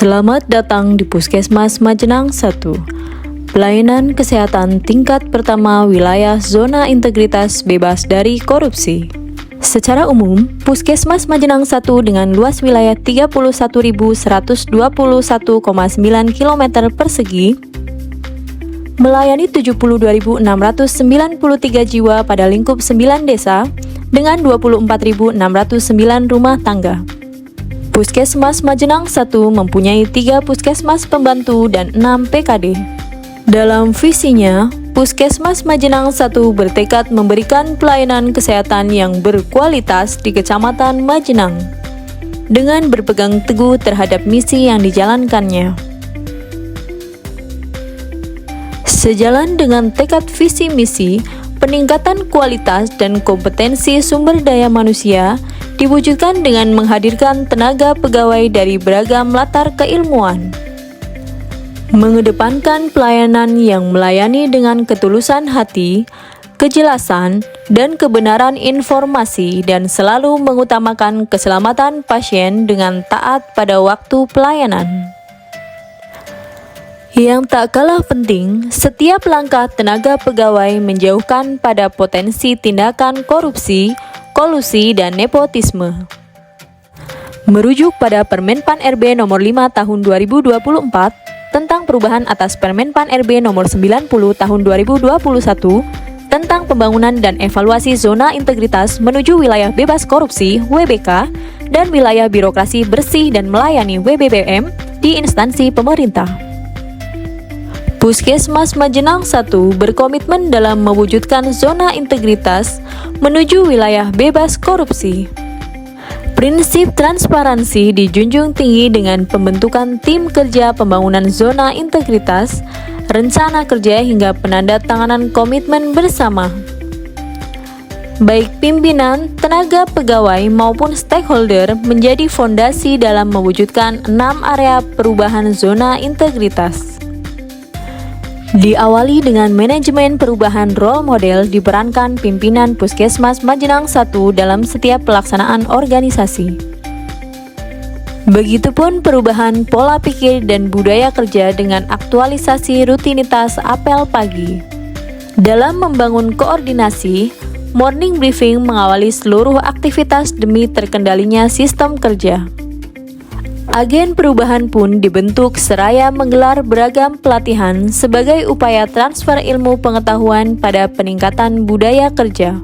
Selamat datang di Puskesmas Majenang 1, pelayanan kesehatan tingkat pertama wilayah zona integritas bebas dari korupsi. Secara umum, Puskesmas Majenang 1 dengan luas wilayah 31.121,9 km persegi melayani 72.693 jiwa pada lingkup 9 desa dengan 24.609 rumah tangga. Puskesmas Majenang 1 mempunyai 3 puskesmas pembantu dan 6 PKD. Dalam visinya, Puskesmas Majenang 1 bertekad memberikan pelayanan kesehatan yang berkualitas di Kecamatan Majenang dengan berpegang teguh terhadap misi yang dijalankannya. Sejalan dengan tekad visi misi, peningkatan kualitas dan kompetensi sumber daya manusia diwujudkan dengan menghadirkan tenaga pegawai dari beragam latar keilmuan, mengedepankan pelayanan yang melayani dengan ketulusan hati, kejelasan, dan kebenaran informasi, dan selalu mengutamakan keselamatan pasien dengan taat pada waktu pelayanan. Yang tak kalah penting, setiap langkah tenaga pegawai menjauhkan pada potensi tindakan korupsi, kolusi, dan nepotisme. Merujuk pada Permenpan RB nomor 5 tahun 2024 tentang perubahan atas Permenpan RB nomor 90 tahun 2021 tentang pembangunan dan evaluasi zona integritas menuju wilayah bebas korupsi (WBK) dan wilayah birokrasi bersih dan melayani (WBBM) di instansi pemerintah. Puskesmas Majenang 1 berkomitmen dalam mewujudkan zona integritas menuju wilayah bebas korupsi. Prinsip transparansi dijunjung tinggi dengan pembentukan tim kerja pembangunan zona integritas, rencana kerja hingga penandatanganan komitmen bersama. Baik pimpinan, tenaga pegawai maupun stakeholder menjadi fondasi dalam mewujudkan 6 area perubahan zona integritas. Diawali dengan manajemen perubahan role model diperankan pimpinan Puskesmas Majenang 1 dalam setiap pelaksanaan organisasi. Begitupun perubahan pola pikir dan budaya kerja dengan aktualisasi rutinitas apel pagi. Dalam membangun koordinasi, morning briefing mengawali seluruh aktivitas demi terkendalinya sistem kerja. Agen perubahan pun dibentuk seraya menggelar beragam pelatihan sebagai upaya transfer ilmu pengetahuan pada peningkatan budaya kerja.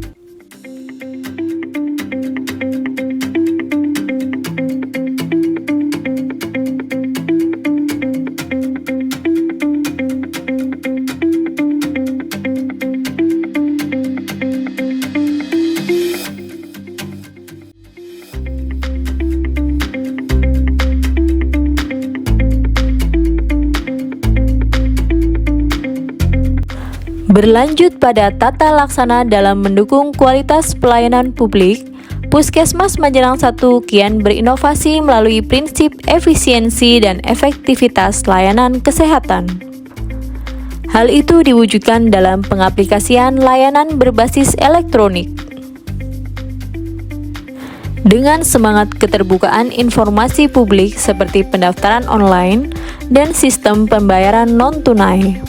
Berlanjut pada tata laksana dalam mendukung kualitas pelayanan publik, Puskesmas Majenang 1 kian berinovasi melalui prinsip efisiensi dan efektivitas layanan kesehatan. Hal itu diwujudkan dalam pengaplikasian layanan berbasis elektronik. Dengan semangat keterbukaan informasi publik seperti pendaftaran online dan sistem pembayaran non-tunai.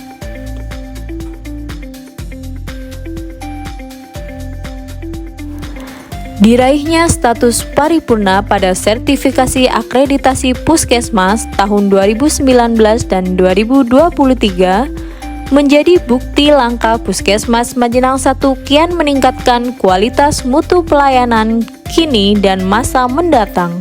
Diraihnya status paripurna pada sertifikasi akreditasi Puskesmas tahun 2019 dan 2023 menjadi bukti langkah Puskesmas Majenang 1 kian meningkatkan kualitas mutu pelayanan kini dan masa mendatang.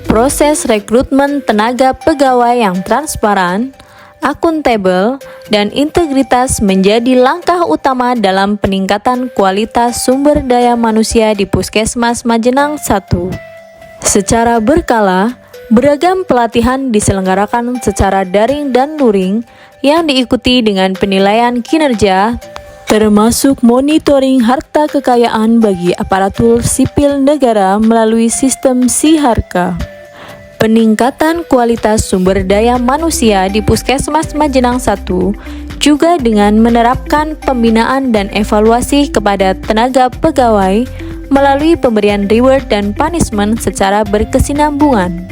Proses rekrutmen tenaga pegawai yang transparan, akuntabel, dan integritas menjadi langkah utama dalam peningkatan kualitas sumber daya manusia di Puskesmas Majenang 1. Secara berkala, beragam pelatihan diselenggarakan secara daring dan luring yang diikuti dengan penilaian kinerja, termasuk monitoring harta kekayaan bagi aparatur sipil negara melalui sistem Siharka. Peningkatan kualitas sumber daya manusia di Puskesmas Majenang 1 juga dengan menerapkan pembinaan dan evaluasi kepada tenaga pegawai melalui pemberian reward dan punishment secara berkesinambungan.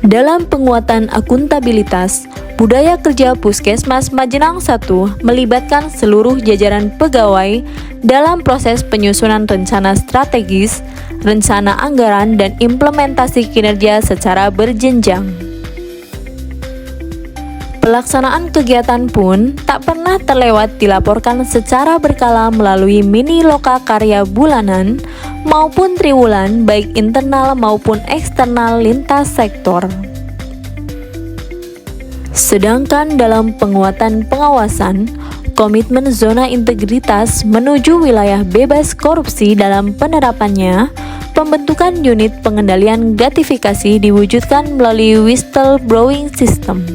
Dalam penguatan akuntabilitas, budaya kerja Puskesmas Majenang 1 melibatkan seluruh jajaran pegawai dalam proses penyusunan rencana strategis, rencana anggaran, dan implementasi kinerja secara berjenjang. Pelaksanaan kegiatan pun tak pernah terlewat dilaporkan secara berkala melalui mini loka karya bulanan maupun triwulan baik internal maupun eksternal lintas sektor. Sedangkan dalam penguatan pengawasan, komitmen zona integritas menuju wilayah bebas korupsi dalam penerapannya, pembentukan unit pengendalian gratifikasi diwujudkan melalui whistleblowing system.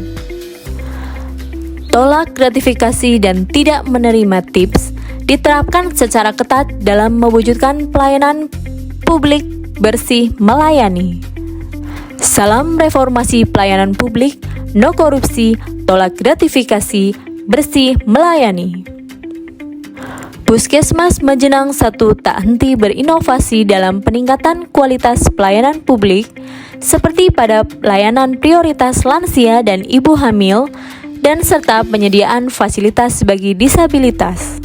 Tolak gratifikasi dan tidak menerima tips diterapkan secara ketat dalam mewujudkan pelayanan publik bersih melayani. Salam reformasi pelayanan publik, no korupsi, tolak gratifikasi, bersih melayani. Puskesmas Majenang 1 tak henti berinovasi dalam peningkatan kualitas pelayanan publik seperti pada layanan prioritas lansia dan ibu hamil, dan serta penyediaan fasilitas bagi disabilitas.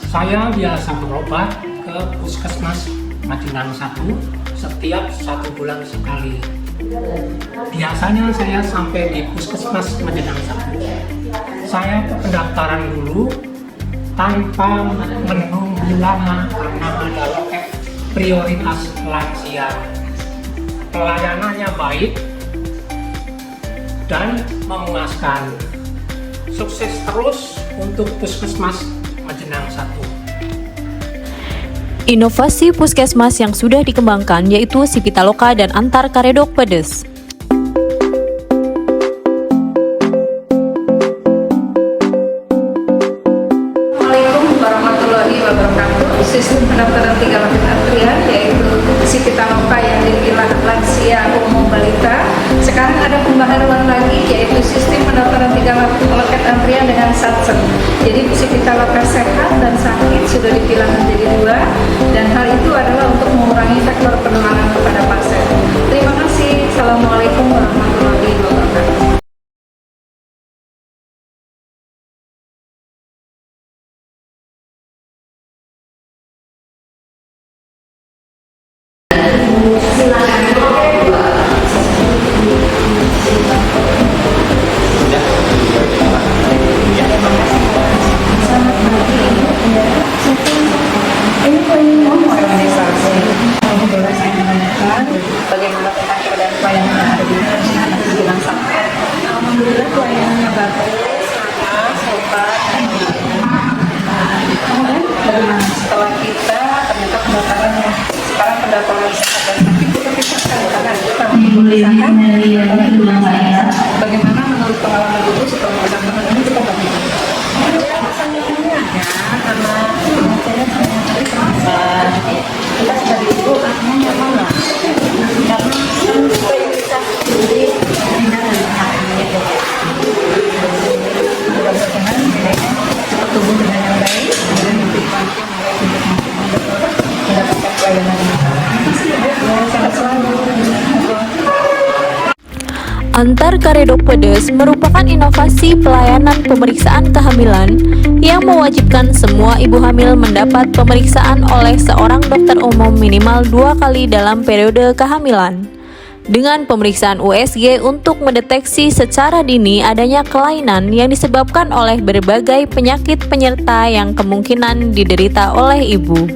Saya biasa berobat ke Puskesmas Majenang 1 setiap 1 bulan sekali. Biasanya saya sampai di Puskesmas Majenang 1. Saya pendaftaran dulu tanpa menunggu lama karena ada loket prioritas lansia. Pelayanannya baik dan memuaskan. Sukses terus untuk Puskesmas Majenang 1. Inovasi puskesmas yang sudah dikembangkan yaitu si Pitaloka dan antar karedok pedes. Assalamualaikum warahmatullahi wabarakatuh. Sistem pendaftaran 3 lapis antrian yaitu si Pitaloka yang dipilah lansia umum balita. Sekarang ada pembaharuan lagi yaitu sistem pendaftaran 3 loket antrian dengan satsen. Jadi si Pitaloka sehat dan sakit sudah dipilah menjadi 2, dan hal itu adalah untuk mengurangi faktor penularan kepada pasien. Terima kasih. Assalamualaikum warahmatullahi wabarakatuh. Bagaimana tentang keadaan pelayanan yang ada di Majenang 1? Alhamdulillah pelayanannya bagus, ramah, sopan, dan kemudian bagaimana setelah kita ternyata pendaftarannya sekarang pendaftaran sehat dan sakit kita pisahkan karena itu kami memisahkan. Bagaimana menurut pengalaman ibu setelah pendaftaran ini kita bagaimana? Sangatnya ada karena saya sangat terasa kita sebagai ibu artinya nyaman lah. Tumbuh dengan yang baik dan motivasi mendapatkan pelayanan yang sangat selalu. Antar karedok pedes merupakan inovasi pelayanan pemeriksaan kehamilan yang mewajibkan semua ibu hamil mendapat pemeriksaan oleh seorang dokter umum minimal 2 kali dalam periode kehamilan. Dengan pemeriksaan USG untuk mendeteksi secara dini adanya kelainan yang disebabkan oleh berbagai penyakit penyerta yang kemungkinan diderita oleh ibu.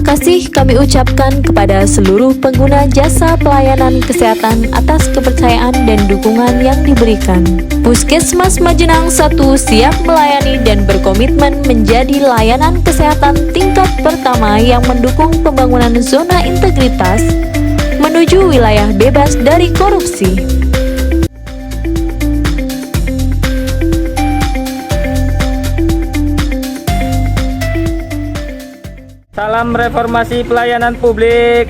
kasih kami ucapkan kepada seluruh pengguna jasa pelayanan kesehatan atas kepercayaan dan dukungan yang diberikan. Puskesmas Majenang 1 siap melayani dan berkomitmen menjadi layanan kesehatan tingkat pertama yang mendukung pembangunan zona integritas menuju wilayah bebas dari korupsi. Salam reformasi pelayanan publik.